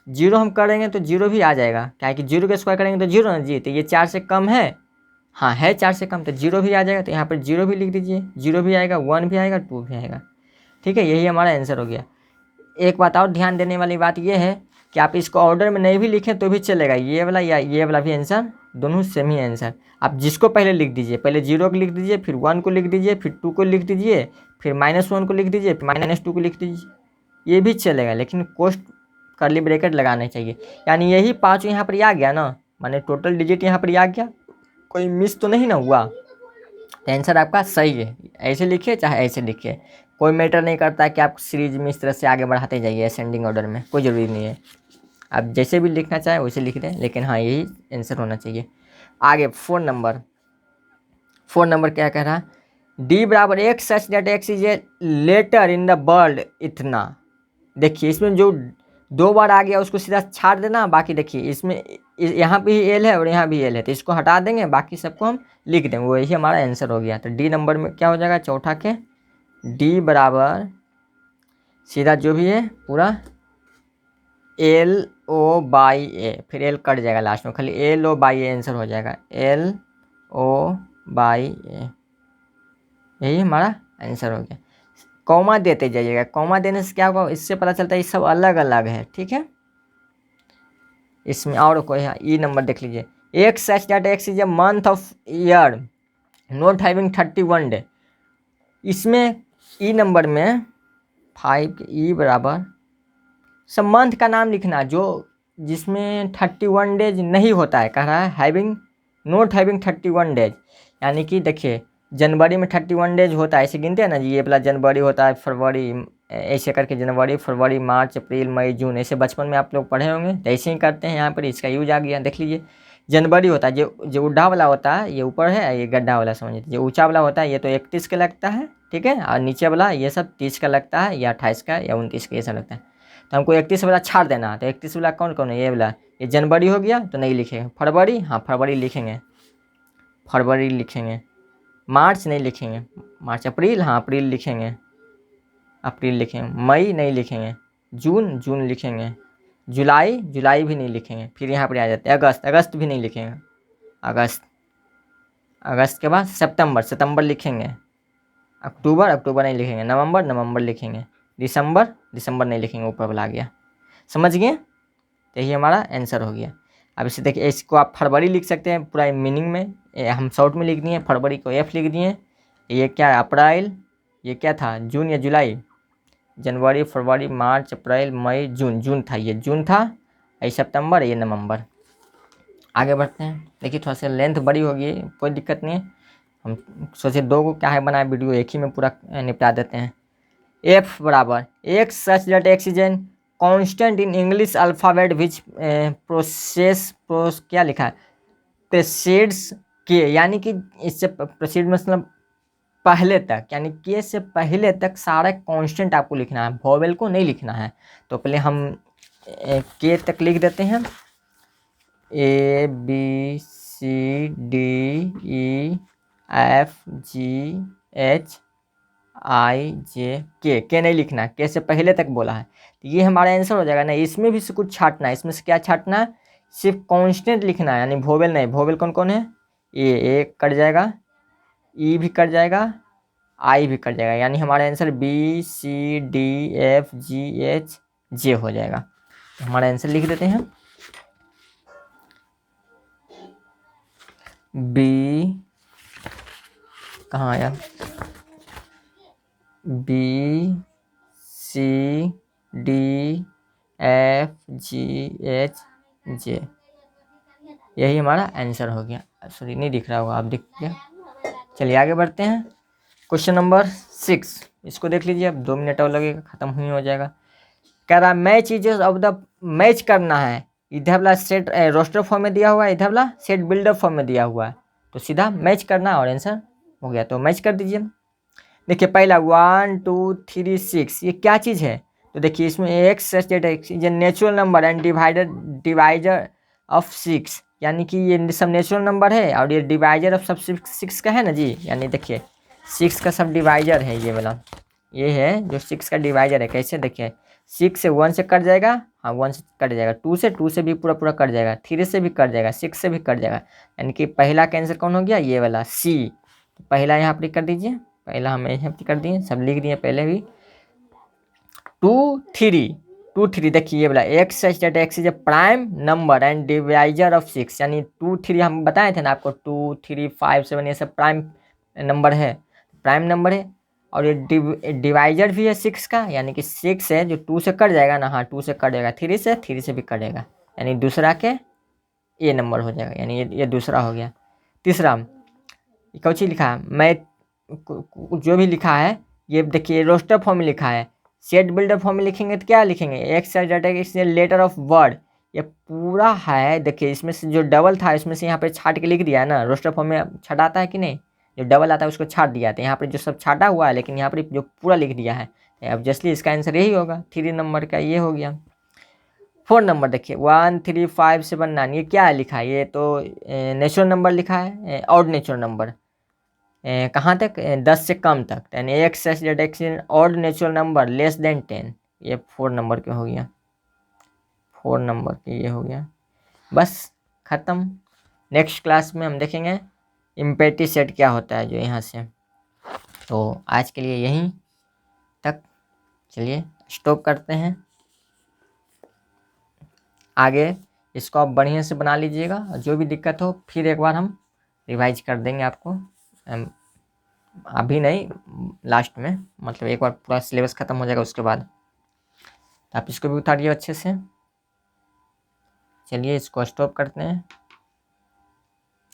0 हम करेंगे तो 0 भी आ जाएगा, क्या कि 0 के स्क्वायर करेंगे तो 0 ना जी, तो ये 4 से कम है, हाँ है 4 से कम, तो 0 भी आ जाएगा, तो यहाँ पर 0 भी लिख दीजिए, 0 भी आएगा, 1 भी आएगा, 2 भी आएगा, ठीक है, यही हमारा आंसर हो गया। एक बात और ध्यान देने वाली बात यह है कि आप इसको ऑर्डर में नहीं भी लिखें तो भी चलेगा, ये वाला या ये वाला भी आंसर दोनों सेम ही आंसर, आप जिसको पहले लिख दीजिए, पहले 0 को लिख दीजिए, फिर 1 को लिख दीजिए, फिर 2 को लिख दीजिए, फिर -1 को लिख दीजिए, फिर -2 को लिख दीजिए, ये भी चलेगा, लेकिन कोस्ट कर्ली ब्रैकेट लगाने चाहिए, यानी यही 5 यहाँ पर आ गया ना, माने टोटल डिजिट यहाँ पर आ गया, कोई मिस तो नहीं ना हुआ, आंसर आपका सही है, ऐसे लिखिए चाहे ऐसे लिखिए, कोई मैटर नहीं करता कि आप सीरीज में इस तरह से आगे बढ़ाते जाइए असेंडिंग ऑर्डर में, कोई ज़रूरी नहीं है, आप जैसे भी लिखना चाहें वैसे लिख दें, लेकिन हाँ यही आंसर होना चाहिए। आगे 4 नंबर क्या कह रहा है, डी बराबर x such that x is a letter in the world इतना। देखिए इसमें जो 2 बार आ गया उसको सीधा छाड़ देना, बाकी देखिए इसमें यहाँ भी एल है और यहाँ भी एल है, तो इसको हटा देंगे, बाकी सबको हम लिख देंगे, वही हमारा आंसर हो गया। तो डी नंबर में क्या हो जाएगा, चौथा के डी बराबर सीधा जो भी है पूरा LO/A, फिर एल कट जाएगा लास्ट में, खाली LO/A आंसर हो जाएगा, LO/A, यही हमारा आंसर हो गया। कॉमा देते जाइएगा, कॉमा देने से क्या होगा, इससे पता चलता है ये सब अलग अलग है, ठीक है। इसमें और कोई है, ई नंबर देख लीजिए, x such that x is a month of year not having 31 day. इसमें ई नंबर में 5 ई बराबर सब मंथ का नाम लिखना जो जिसमें 31 डेज नहीं होता है, कह रहा है हैविंग नॉट हैविंग 31 डेज, यानी कि देखिए जनवरी में 31 डेज होता है, ऐसे गिनते हैं ना जी, ये वाला जनवरी होता है, फरवरी, ऐसे करके जनवरी फरवरी मार्च अप्रैल मई जून, ऐसे बचपन में आप लोग पढ़े होंगे, तो ऐसे ही करते हैं, यहाँ पर इसका यूज आ गया। देख लीजिए जनवरी होता है, जो उड्ढा वाला होता है ये ऊपर है, ये गड्ढा वाला समझ लीजिए, जो ऊंचा वाला होता है ये तो 31 का लगता है, ठीक है, और नीचे वाला ये सब 30 का लगता है, या 28 का या 29 का, ये सब लगता है। तो हमको 31 वाला छाड़ देना है, तो 31 वाला कौन कौन है, ये वाला, ये जनवरी हो गया तो नहीं लिखेंगे, फरवरी, हाँ फरवरी लिखेंगे, फरवरी लिखेंगे, मार्च नहीं लिखेंगे, मार्च, अप्रैल, हाँ अप्रैल लिखेंगे, अप्रैल लिखेंगे, मई नहीं लिखेंगे, जून जून लिखेंगे, जुलाई जुलाई भी नहीं लिखेंगे, फिर यहाँ पर आ जाते हैं अगस्त, अगस्त भी नहीं लिखेंगे, अगस्त, अगस्त के बाद सितंबर, सितंबर लिखेंगे, अक्टूबर, अक्टूबर नहीं लिखेंगे, नवंबर, नवंबर लिखेंगे, दिसंबर, दिसंबर नहीं लिखेंगे, ऊपर वाला आ गया, समझ गए, तो यही हमारा आंसर हो गया। अब इसे देखिए, इसको आप फरवरी लिख सकते हैं पूरा मीनिंग में, हम शॉर्ट में लिख दिए, फरवरी को F लिख दिए, ये क्या है अप्रैल, ये क्या था जून या जुलाई, जनवरी फरवरी मार्च अप्रैल मई जून, जून था, ये जून था, ये सितंबर, ये नवंबर। आगे बढ़ते हैं, देखिए थोड़ा सा लेंथ बड़ी होगी, कोई दिक्कत नहीं है, हम सोचे दो को क्या है बनाए वीडियो, एक ही में पूरा निपटा देते हैं। एफ बराबर x such that x is an constant in English alphabet which क्या लिखा है, प्रेसीड्स के, यानी कि इससे प्रेसीड मतलब पहले तक, यानी के से पहले तक सारा कांस्टेंट आपको लिखना है, वोवेल को नहीं लिखना है। तो पहले हम के तक लिख देते हैं, A B C D E F G H I J K नहीं लिखना, के से पहले तक बोला है। तो ये हमारा आंसर हो जाएगा ना। इसमें भी से कुछ छाटना है, इसमें से क्या छाटना है, सिर्फ कांस्टेंट लिखना है, यानी वोवेल नहीं। वोवेल कौन कौन है, ए कट जाएगा, ई भी कट जाएगा, आई भी कट जाएगा, यानी हमारा answer B C D F G H J हो जाएगा। तो हमारा आंसर लिख देते हैं, बी कहाँ आया, B C D F G H J, यही हमारा आंसर हो गया। सॉरी नहीं दिख रहा होगा, आप दिख गया। चलिए आगे बढ़ते हैं। क्वेश्चन नंबर 6, इसको देख लीजिए, अब 2 मिनट और लगेगा, खत्म ही हो जाएगा। कह रहा match is of the, match करना है, इधर वाला सेट रोस्टर फॉर्म में दिया हुआ है, इधर वाला सेट बिल्डर फॉर्म में दिया हुआ है, तो सीधा मैच करना और आंसर हो गया। तो मैच कर दीजिए। देखिए पहला 1 2 3 6, ये क्या चीज़ है, तो देखिए इसमें एक्स ये natural number and divisor of 6, यानी कि ये सब नेचुरल नंबर है और ये डिवाइजर ऑफ सब 6 का है ना जी। यानी देखिए 6 का सब डिवाइजर है, ये वाला ये है जो 6 का डिवाइजर है। कैसे, देखिए 6 से 1 से कट जाएगा, हाँ 1 से कट जाएगा, 2 से भी पूरा पूरा कट जाएगा, 3 से भी कट जाएगा, 6 से भी कट जाएगा, यानी कि पहला कैंसर कौन हो गया, ये वाला सी। तो पहला यहाँ पर कर दीजिए, पहला हम यहाँ पर कर दिए, सब लिख दिए पहले भी। 2 3 देखिए ये वाला x such that x is A prime number and divisor of 6, यानी 2 3 हम बताए थे ना आपको, 2 3 5 7 ये सब प्राइम नंबर है, प्राइम नंबर है। और ये डिवाइजर भी है 6 का, यानी कि 6 है जो 2 से कट जाएगा ना, हाँ 2 से कट जाएगा, 3 से भी कटेगा, यानी दूसरा के ये नंबर हो जाएगा, यानी ये दूसरा हो गया। तीसरा कौन चीज लिखा है, मैं जो भी लिखा है ये देखिए रोस्टर फॉर्म में लिखा है, सेट बिल्डर फॉर्म में लिखेंगे तो क्या लिखेंगे, एक्स लेटर ऑफ वर्ड, ये पूरा है। देखिए इसमें से जो डबल था इसमें से यहाँ पे छाट के लिख दिया है ना, रोस्टर फॉर्म में छटाता है कि नहीं, जो डबल आता है उसको छाट दिया था, यहाँ पर जो सब छाटा हुआ है लेकिन यहाँ पर जो पूरा लिख दिया है। ऑब्वियसली इसका आंसर यही होगा, 3 नंबर का ये हो गया। 4 नंबर देखिए 1 3 5 7 9, ये क्या है लिखा है, ये तो नेचुरल नंबर लिखा है, ऑड नेचुरल नंबर, कहाँ तक, 10 से कम तक, यानी x odd natural number less then 10, ये 4 नंबर के हो गया, 4 नंबर के ये हो गया। बस ख़त्म। नेक्स्ट क्लास में हम देखेंगे इम्पेरेटिव सेट क्या होता है जो यहाँ से। तो आज के लिए यहीं तक, चलिए स्टॉप करते हैं। आगे इसको आप बढ़िया से बना लीजिएगा, जो भी दिक्कत हो फिर एक बार हम रिवाइज कर देंगे आपको, अभी नहीं लास्ट में, मतलब एक बार पूरा सिलेबस ख़त्म हो जाएगा उसके बाद। तो आप इसको भी उतारिए अच्छे से। चलिए इसको स्टॉप करते हैं।